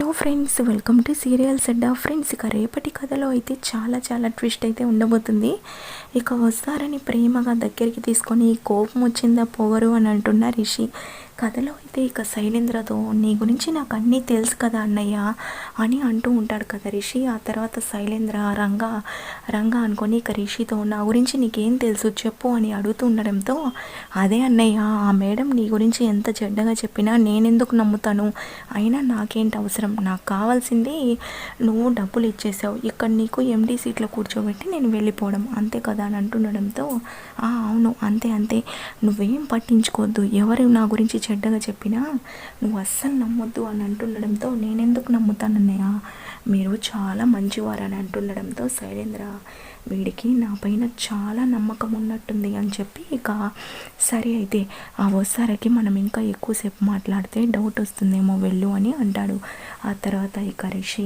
Hello friends, welcome to serials Adda. Friends, ఇక రేపటి కథలో అయితే చాలా ట్విస్ట్ అయితే ఉండబోతుంది. ఇక వస్తారని ప్రేమగా దగ్గరికి తీసుకొని కోపం వచ్చిందా పొగరు అని అంటున్న రిషి. కథలో అయితే ఇక శైలేంద్రతో నీ గురించి నాకు అన్నీ తెలుసు కదా అన్నయ్య అని అంటూ ఉంటాడు కదా రిషి. ఆ తర్వాత శైలేంద్ర రంగా అనుకొని ఇక రిషితో నా గురించి నీకేం తెలుసు చెప్పు అని అడుగుతూ ఉండడంతో, అదే అన్నయ్య, ఆ మేడం నీ గురించి ఎంత చెడ్డగా చెప్పినా నేనెందుకు నమ్ముతాను, అయినా నాకేంటి అవసరం, నాకు కావాల్సింది నువ్వు డబ్బులు ఇచ్చేసావు, ఇక్కడ నీకు ఎండీ సీట్లో కూర్చోబెట్టి నేను వెళ్ళిపోవడం అంతే కదా అని అంటుండడంతో, అవును అంతే, నువ్వేం పట్టించుకోవద్దు, ఎవరు నా గురించి చెడ్డగా చెప్పినా నువ్వు అస్సలు నమ్మొద్దు అని అంటుండడంతో, నేనెందుకు నమ్ముతానన్నయ్య, మీరు చాలా మంచివారు అని అంటుండడంతో శైలేంద్ర వీడికి నా పైన చాలా నమ్మకం ఉన్నట్టుంది అని చెప్పి ఇక సరే అయితే ఆ వస్తారకి మనం ఇంకా ఎక్కువసేపు మాట్లాడితే డౌట్ వస్తుందేమో వెళ్ళు అని అంటాడు. ఆ తర్వాత ఇక రిషి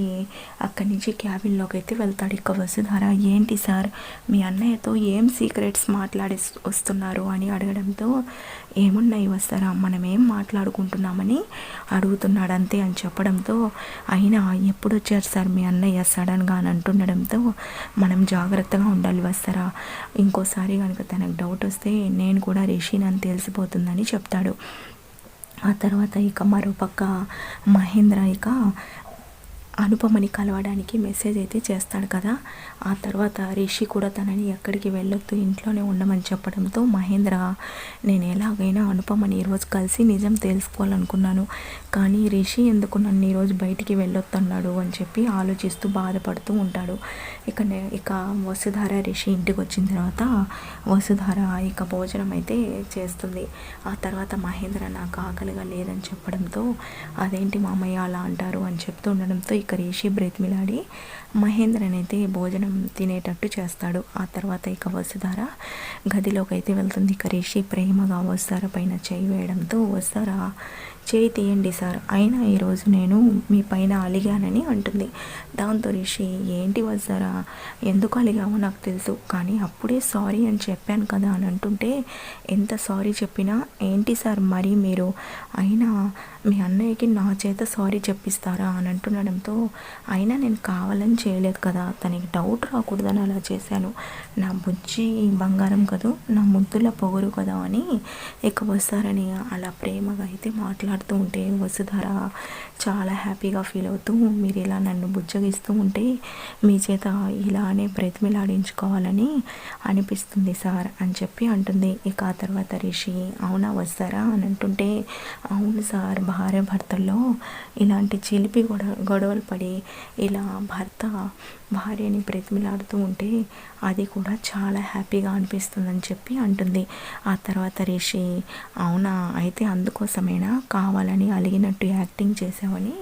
అక్కడి నుంచి క్యాబిన్లోకి అయితే వెళ్తాడు. ఇక వసుధార ఏంటి సార్ మీ అన్నయ్యతో ఏం సీక్రెట్స్ మాట్లాడి వస్తున్నారు అని అడగడంతో, ఏమున్నాయి వస్తారా, మనం ఏం మాట్లాడుకుంటున్నామని అడుగుతున్నాడు అంతే అని చెప్పడంతో, అయినా ఎప్పుడు వచ్చారు సార్ మీ అన్నయ్య సడన్గా అని అంటుండడంతో, మనం జాగ్రత్తగా ఉండాలి వస్తారా, ఇంకోసారి కనుక తనకు డౌట్ వస్తే నేను కూడా రిషిని అని తెలిసిపోతుందని చెప్తాడు. ఆ తర్వాత ఇక మరోపక్క మహేంద్ర ఇక అనుపమని కలవడానికి మెసేజ్ అయితే చేస్తాడు కదా. ఆ తర్వాత రిషి కూడా తనని ఎక్కడికి వెళ్ళొద్దు ఇంట్లోనే ఉండమని చెప్పడంతో మహేంద్ర నేను ఎలాగైనా అనుపమని ఈరోజు కలిసి నిజం తెలుసుకోవాలనుకున్నాను, కానీ రిషి ఎందుకు నన్ను ఈరోజు బయటికి వెళ్ళొద్దన్నాడు అని చెప్పి ఆలోచిస్తూ బాధపడుతూ ఉంటాడు. ఇక వసుధార రిషి ఇంటికి వచ్చిన తర్వాత వసుధార ఇక భోజనం అయితే చేస్తుంది. ఆ తర్వాత మహేంద్ర నాకు ఆకలిగా లేదని చెప్పడంతో, అదేంటి మామయ్య అలా అంటారు అని చెప్తూ ఉండడంతో ఇక రిషి బ్రతిమిలాడి మహేంద్రనైతే భోజనం తినేటట్టు చేస్తాడు. ఆ తర్వాత ఇక వసుధార గదిలోకి అయితే వెళ్తుంది. ఇక రిషి ప్రేమగా వసుధార పైన చేయి వేయడంతో, వసుధార చేయి తీయండి సార్, అయినా ఈరోజు నేను మీ పైన అలిగానని అంటుంది. దాంతో రిషి ఏంటి వసుధార ఎందుకు అలిగామో నాకు తెలుసు, కానీ అప్పుడే సారీ అని చెప్పాను కదా అని అంటుంటే, ఎంత సారీ చెప్పినా ఏంటి సార్ మరి మీరు, అయినా మీ అన్నయ్యకి నా చేత సారీ చెప్పిస్తారా అని అంటుండడంతో, అయినా నేను కావాలని చేయలేదు కదా, తనకి డౌట్ రాకూడదని అలా చేశాను, నా బుజ్జి బంగారం కదూ, నా ముద్దుల పొగరు కదా అని ఇక వస్తారని అలా ప్రేమగా అయితే మాట్లాడుతూ ఉంటే వసుధార చాలా హ్యాపీగా ఫీల్ అవుతూ, మీరు ఇలా నన్ను బుజ్జగిస్తూ ఉంటే మీ చేత ఇలానే బ్రతిమిలాడించుకోవాలని అనిపిస్తుంది సార్ అని చెప్పి అంటుంది. ఇక ఆ తర్వాత రిషి అవునా వస్తారా అని అంటుంటే, అవును సార్, భార్య భర్తల్లో ఇలాంటి చిలిపి గొడవలు పడి ఇలా భర్త భార్యని బ్రతిమిలాడుతూ ఉంటే అది కూడా చాలా హ్యాపీగా అనిపిస్తుందని చెప్పి అంటుంది. ఆ తర్వాత రిషి అవునా, అయితే అందుకోసమేనా కావాలని అలిగినట్టు యాక్టింగ్ చేసావని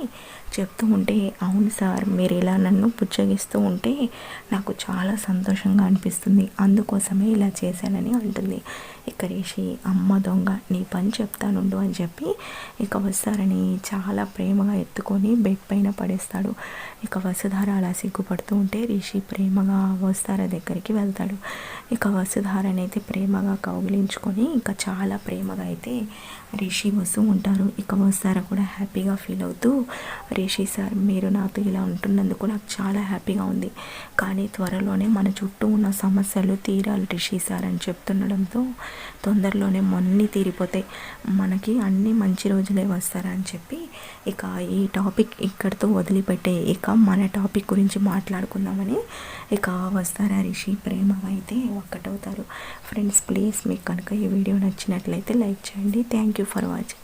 చెప్తూ ఉంటే, అవును సార్, మీరు ఇలా నన్ను పుచ్చగిస్తూ ఉంటే నాకు చాలా సంతోషంగా అనిపిస్తుంది, అందుకోసమే ఇలా చేశానని అంటుంది. ఇక రిషి అమ్మ దొంగ నీ పని చెప్తానుండు అని చెప్పి ఇక వస్తారని చాలా ప్రేమగా ఎత్తుకొని బెడ్ పైన పడేస్తాడు. ఇక వసుధార అలా సిగ్గుపడుతూ ఉంటే రిషి ప్రేమగా వస్తార దగ్గరికి వెళ్తాడు. ఇక వసుధారని అయితే ప్రేమగా కౌగిలించుకొని ఇంకా చాలా ప్రేమగా అయితే రిషి వస్తూ ఉంటారు. ఇక వస్తార కూడా హ్యాపీగా ఫీల్ అవుతూ, రిషి సార్ మీరు నాతో ఇలా ఉంటున్నందుకు నాకు చాలా హ్యాపీగా ఉంది, కానీ త్వరలోనే మన చుట్టూ ఉన్న సమస్యలు తీరాలి రిషి సార్ అని చెప్తుండడంతో, తొందరలోనే మొన్నీ తీరిపోతాయి, మనకి అన్ని మంచి రోజులే వస్తారని చెప్పి ఇక ఈ టాపిక్ ఇక్కడితో వదిలిపెట్టే ఇక మన టాపిక్ గురించి మాట్లాడుకుందామని ఇక వస్తారా రిషి ప్రేమగా అయితే ఒక్కటవుతారు. ఫ్రెండ్స్, ప్లీజ్ మీకు కనుక ఈ వీడియో నచ్చినట్లయితే లైక్ చేయండి. Thank you for watching.